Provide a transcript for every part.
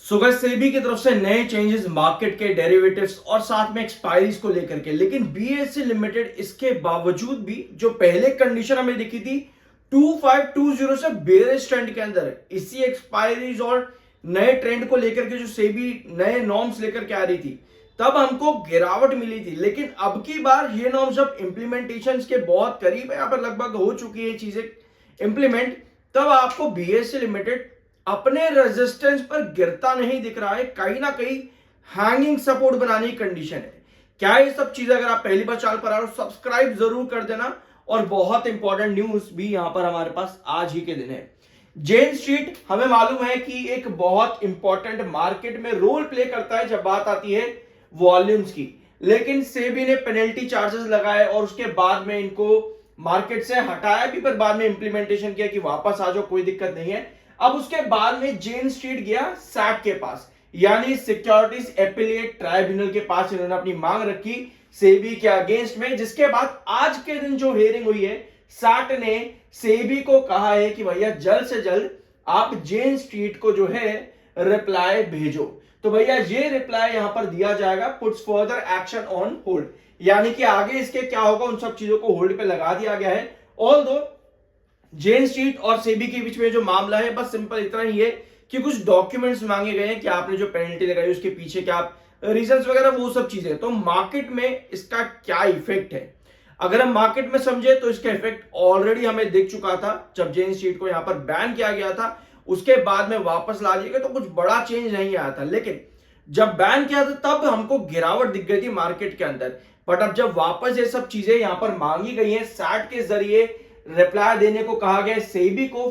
So guys SEBI की तरफ से नए चेंजेस मार्केट के डेरिवेटिव्स और साथ में एक्सपायरीज को लेकर के, लेकिन बीएसई लिमिटेड इसके बावजूद भी जो पहले कंडीशन हमें दिखी थी 2520 से बेरिश ट्रेंड के अंदर है। इसी एक्सपायरीज और नए ट्रेंड को लेकर के जो सेबी नए नॉर्म्स लेकर के आ रही थी तब हमको गिरावट मिली थी, लेकिन अब की बार ये नॉर्म्स जब इंप्लीमेंटेशन के बहुत करीब है, यहाँ पर लगभग हो चुकी है चीजें इंप्लीमेंट, तब आपको बीएसई लिमिटेड अपने रेजिस्टेंस पर गिरता नहीं दिख रहा है। कहीं ना कहीं हैंगिंग सपोर्ट बनाने की कंडीशन है। क्या ये सब चीजें अगर आप पहली बार चैनल पर आ रहे हो सब्सक्राइब जरूर कर देना। और बहुत इंपॉर्टेंट न्यूज भी यहां पर हमारे पास आज ही के दिन है। जेन स्ट्रीट हमें मालूम है कि एक बहुत इंपॉर्टेंट मार्केट में रोल प्ले करता है जब बात आती है वॉल्यूम्स की, लेकिन सेबी ने पेनल्टी चार्जेस लगाए और उसके बाद में इनको मार्केट से हटाया भी, पर बाद में इंप्लीमेंटेशन किया कि वापस आ जाओ, कोई दिक्कत नहीं है। अब उसके बाद में जेन स्ट्रीट गया सैक के पास, यानी सिक्योरिटीज एपिलेट ट्राइब्यूनल के पास इन्होंने अपनी मांग रखी सेबी के अगेंस्ट में, जिसके बाद आज के दिन जो हियरिंग हुई है सैट ने सेबी को कहा है कि भैया जल्द से जल्द आप जेन स्ट्रीट को जो है रिप्लाई भेजो। तो भैया ये रिप्लाई यहां पर दिया जाएगा, puts further action on hold, यानी कि आगे इसके क्या होगा उन सब चीजों को होल्ड पे लगा दिया गया है। ऑल्दो जेन स्ट्रीट और सेबी के बीच में जो मामला है बस सिंपल इतना ही है कि कुछ डॉक्यूमेंट्स मांगे गए हैं कि आपने जो पेनल्टी लगाई उसके पीछे क्या रीजंस वगैरह वो सब चीजें। तो मार्केट में इसका क्या इफेक्ट है, अगर हम मार्केट में समझे तो इसका इफेक्ट ऑलरेडी हमें दिख चुका था जब जेन स्ट्रीट को यहां पर बैन किया गया था, उसके बाद में वापस ला दिया गया तो कुछ बड़ा चेंज नहीं आया था। लेकिन जब बैन किया था तब हमको गिरावट दिख गई थी मार्केट के अंदर, बट अब जब वापस ये सब चीजें यहां पर मांगी गई हैं, सैट के जरिए रिप्लाई देने को कहा गया सेबी को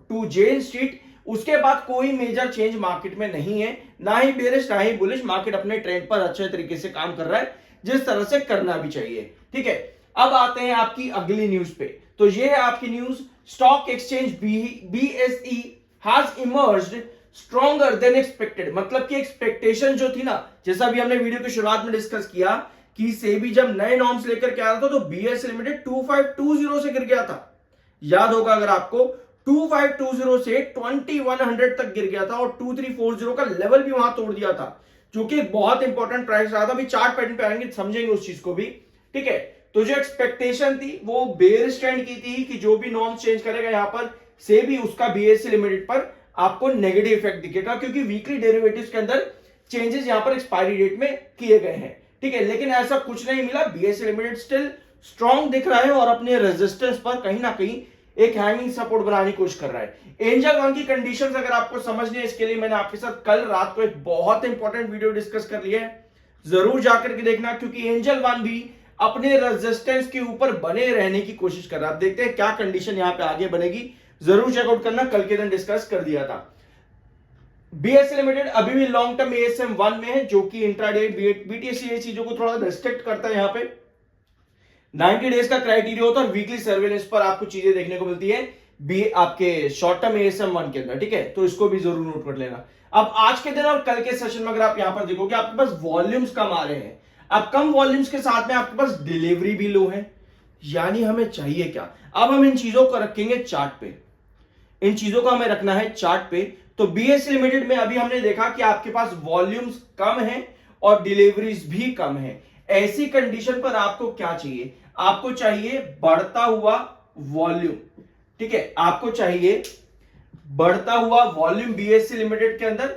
टू जेन स्ट्रीट, उसके बाद कोई मेजर चेंज मार्केट में नहीं है, ना ही बेरिश ना ही बुलिश। मार्केट अपने ट्रेंड पर अच्छे तरीके से काम कर रहा है जिस तरह से करना भी चाहिए। ठीक है, अब आते हैं आपकी अगली न्यूज पे। तो ये है आपकी news, stock exchange BSE has emerged stronger than expected. मतलब कि एक्सपेक्टेशन जो थी ना, जैसा भी हमने वीडियो की शुरुआत में डिस्कस किया कि सेबी जब नए नॉर्म्स लेकर के आया था तो बीएसई लिमिटेड 2520 से गिर गया था, याद होगा अगर आपको, 2520 से 2100 तक गिर गया था और 2340 का लेवल भी वहां तोड़ दिया था, जो कि बहुत इंपॉर्टेंट प्राइस रहा था। अभी चार्ट पैटर्न पे आएंगे समझेंगे उस चीज को भी। ठीक है, तो जो एक्सपेक्टेशन थी वो बेयरिश ट्रेंड की थी कि जो भी नॉर्म्स चेंज करेगा यहां पर सेबी, उसका बीएसई लिमिटेड पर आपको नेगेटिव इफेक्ट दिखेगा, क्योंकि वीकली डेरिवेटिव्स के अंदर चेंजेस यहां पर एक्सपायरी डेट में किए गए हैं। ठीक है, लेकिन ऐसा कुछ नहीं मिला, बीएसई लिमिटेड स्टिल स्ट्रॉन्ग दिख रहा है और अपने रेजिस्टेंस पर कहीं ना कहीं एक हैंगिंग सपोर्ट बनाने की कोशिश कर रहा है। एंजल वन की कंडीशंस अगर आपको समझनी है, इसके लिए मैंने आपके साथ कल रात को एक बहुत इंपॉर्टेंट वीडियो डिस्कस कर लिया है, जरूर जाकर के देखना, क्योंकि एंजल वन भी अपने रेजिस्टेंस के ऊपर बने रहने की कोशिश कर रहा है। आप देखते हैं क्या कंडीशन यहां पे आगे बनेगी, जरूर चेकआउट करना, कल के दिन डिस्कस कर दिया था। बीएसई लिमिटेड अभी भी लॉन्ग टर्म एएसएम 1 में है, जो कि इंट्राडे बीटीएससी ये चीजों को थोड़ा रिस्ट्रिक्ट करता है। यहाँ पे 90 डेज का क्राइटेरिया होता है, वीकली सर्वेलेंस पर आपको चीजें देखने को मिलती है बी आपके शॉर्ट टर्म एएसएम 1 के अंदर। ठीक है, तो इसको भी जरूर नोट कर लेना। अब आज के दिन और कल के सेशन में अगर आप यहां पर देखोगे आपके पास वॉल्यूम्स कम आ रहे हैं। अब कम वॉल्यूम्स के साथ में आपके पास डिलीवरी भी लो है, यानी हमें चाहिए क्या, अब हम इन चीजों को रखेंगे चार्ट पे, इन चीजों को हमें रखना है चार्ट पे। तो बीएसई लिमिटेड में अभी हमने देखा कि आपके पास वॉल्यूम्स कम है और डिलीवरीज भी कम है। ऐसी कंडीशन पर आपको क्या चाहिए, आपको चाहिए बढ़ता हुआ वॉल्यूम। ठीक है, आपको चाहिए बढ़ता हुआ वॉल्यूम बीएसई लिमिटेड के अंदर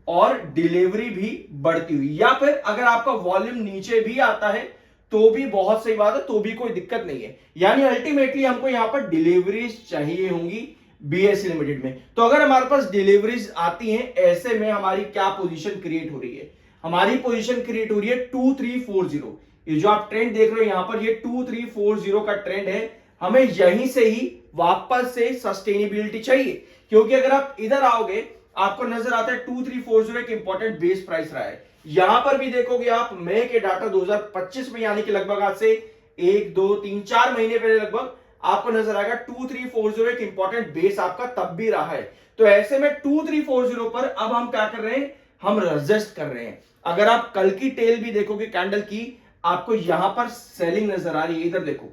और डिलीवरी भी बढ़ती हुई, या फिर अगर आपका वॉल्यूम नीचे भी आता है तो भी बहुत सही बात है, तो भी कोई दिक्कत नहीं है। यानी अल्टीमेटली हमको यहां पर डिलीवरीज चाहिए होंगी बीएसई लिमिटेड में। तो अगर हमारे पास डिलीवरीज आती हैं, ऐसे में हमारी क्या पोजीशन क्रिएट हो रही है, हमारी पोजीशन क्रिएट हो रही है 2340। ये जो आप ट्रेंड देख रहे हो यहां पर, ये 2340 का ट्रेंड है, हमें यहीं से ही वापस से सस्टेनेबिलिटी चाहिए, क्योंकि अगर आप इधर आओगे आपको नजर आता है 2340 एक इंपॉर्टेंट बेस प्राइस रहा है। यहां पर भी देखोगे आप मई के डाटा 2025 में, यानी कि लगभग आज से 1 2 3 4 महीने पहले लगभग आपको नजर आएगा 2340 एक इंपॉर्टेंट बेस आपका तब भी रहा है। तो ऐसे में 2340 पर अब हम क्या कर रहे हैं, हम रेजिस्ट कर रहे हैं। अगर आप कल की टेल भी देखोगे कैंडल की, आपको यहां पर सेलिंग नजर आ रही है, इधर देखो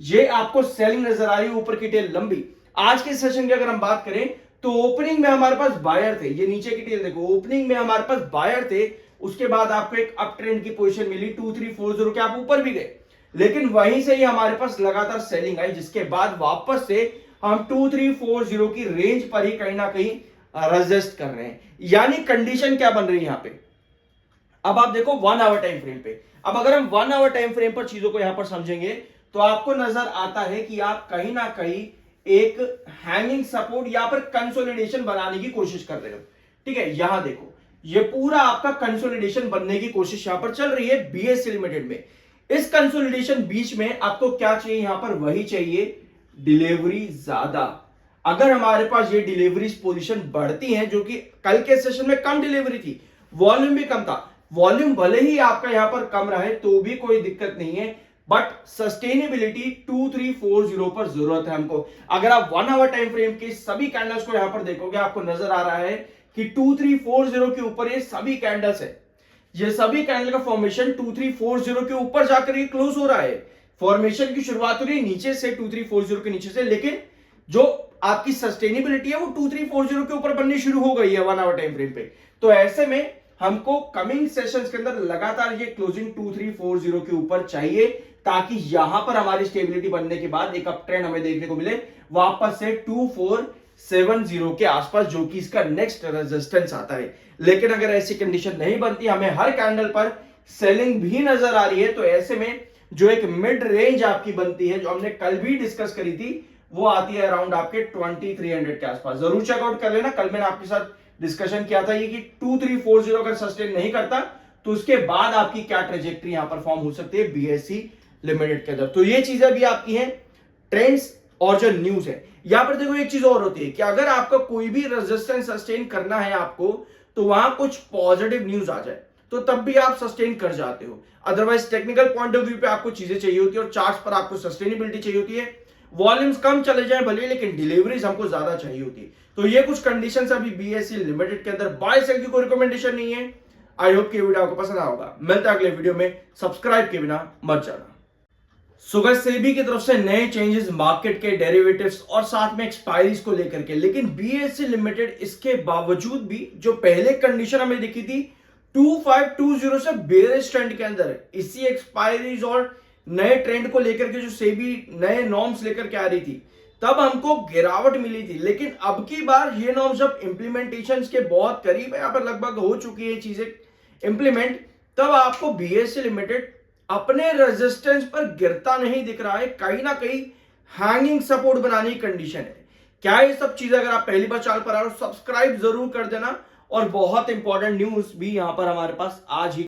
ये आपको सेलिंग नजर आ रही है, ऊपर की टेल लंबी। आज के सेशन की अगर हम बात करें तो ओपनिंग में हमारे पास बायर थे, ये नीचे की टेल देखो, ओपनिंग में हमारे पास बायर थे, उसके बाद आपको एक अप ट्रेंड की पोजीशन मिली 2340 के, आप ऊपर भी गए, लेकिन वहीं से ही हमारे पास लगातार सेलिंग आई, जिसके बाद वापस से हम 2340 की रेंज पर ही कहीं ना कहीं रेजिस्ट कर रहे हैं। यानी कंडीशन क्या बन रही है यहां पे, अब आप देखो 1 आवर टाइम फ्रेम पे। अब अगर हम 1 आवर टाइम फ्रेम पर चीजों को यहां पर समझेंगे तो आपको नजर आता है कि आप कहीं ना कहीं एक हैंगिंग सपोर्ट या पर कंसोलिडेशन बनाने की कोशिश कर रहे हो। ठीक है, यहां देखो ये पूरा आपका कंसोलिडेशन बनने की कोशिश यहां पर चल रही है बीएससी लिमिटेड में। इस कंसोलिडेशन बीच में आपको क्या चाहिए, यहां पर वही चाहिए, डिलीवरी ज्यादा। अगर हमारे पास ये डिलीवरी पोजीशन बढ़ती है, जो कि कल के सेशन में कम डिलीवरी थी, वॉल्यूम भी कम था, वॉल्यूम भले ही आपका यहां पर कम रहा है तो भी कोई दिक्कत नहीं है, बट सस्टेनेबिलिटी 2340 पर जरूरत है हमको। अगर आप 1 आवर टाइम फ्रेम के सभी कैंडल्स को यहां पर देखोगे, आपको नजर आ रहा है कि 2340 के ऊपर ये सभी कैंडल्स है, ये सभी कैंडल का फॉर्मेशन 2340 के ऊपर जाकर ये क्लोज हो रहा है। फॉर्मेशन की शुरुआत हो रही है नीचे से 2340 के नीचे से, लेकिन जो आपकी सस्टेनेबिलिटी है वो 2340 के ऊपर बननी शुरू हो गई है 1 आवर टाइम फ्रेम पे। तो ऐसे में हमको कमिंग सेशंस के अंदर लगातार ये क्लोजिंग 2340 के ऊपर चाहिए, ताकि यहां पर हमारी स्टेबिलिटी बनने के बाद एक अप ट्रेंड हमें देखने को मिले वापस से 2470 के आसपास, जो कि इसका नेक्स्ट रेजिस्टेंस आता है। लेकिन अगर ऐसी कंडीशन नहीं बनती, हमें हर कैंडल पर सेलिंग भी नजर आ रही है, तो ऐसे में जो एक मिड रेंज आपकी बनती है, जो हमने कल भी डिस्कस करी थी, वो आती है अराउंड आपके 2300 के आसपास। जरूर चेकआउट कर लेना, कल मैंने आपके साथ डिस्कशन किया था ये कि 2340 अगर सस्टेन नहीं करता तो उसके बाद आपकी क्या ट्रेजेक्टरी यहां पर फॉर्म हो सकती है बीएससी लिमिटेड के अंदर। तो ये चीजें भी आपकी हैं, ट्रेंड्स और जो न्यूज है। यहां पर देखो एक चीज और होती है कि अगर आपका कोई भी रेजिस्टेंस सस्टेन करना है आपको, तो वहां कुछ पॉजिटिव न्यूज आ जाए तो तब भी आप सस्टेन कर जाते हो। Otherwise technical point of view पे आपको चीजें चाहिए होती है और चार्ट्स पर आपको सस्टेनेबिलिटी चाहिए होती है। वॉल्यूम्स कम चले जाए भले, लेकिन डिलीवरीज हमको ज्यादा चाहिए होती है। तो ये कुछ कंडीशंस अभी बीएससी लिमिटेड के अंदर, बाय सेल की कोई रिकमेंडेशन नहीं है। आई होप कि वीडियो आपको पसंद आया होगा। मिलता है अगले वीडियो में, सब्सक्राइब के बिना मत जाना। सुगर सेबी की तरफ से नए चेंजेस मार्केट के डेरिवेटिव्स और साथ में एक्सपायरीज को लेकर के, लेकिन बीएससी लिमिटेड इसके बावजूद भी जो पहले कंडीशन हमें दिखी थी 2520 से बेरिश ट्रेंड के अंदर, इसी एक्सपायरीज और नए ट्रेंड को लेकर के जो सेबी नए नॉर्म्स लेकर के आ रही थी, तब हमको गिरावट मिली थी। लेकिन अब की बार ये नॉर्म्स जब इंप्लीमेंटेशन के बहुत करीब है, यहां पर लगभग हो चुकी है चीजें इंप्लीमेंट, तब आपको बीएससी लिमिटेड अपने रेजिस्टेंस पर गिरता नहीं दिख रहा है, कहीं ना कहीं हैंगिंग सपोर्ट बनाने की कंडीशन है। क्या ये सब चीजें, अगर आप पहली बार चैनल पर आ रहे हो, सब्सक्राइब जरूर कर देना। और बहुत इंपॉर्टेंट न्यूज भी यहां पर हमारे पास आज ही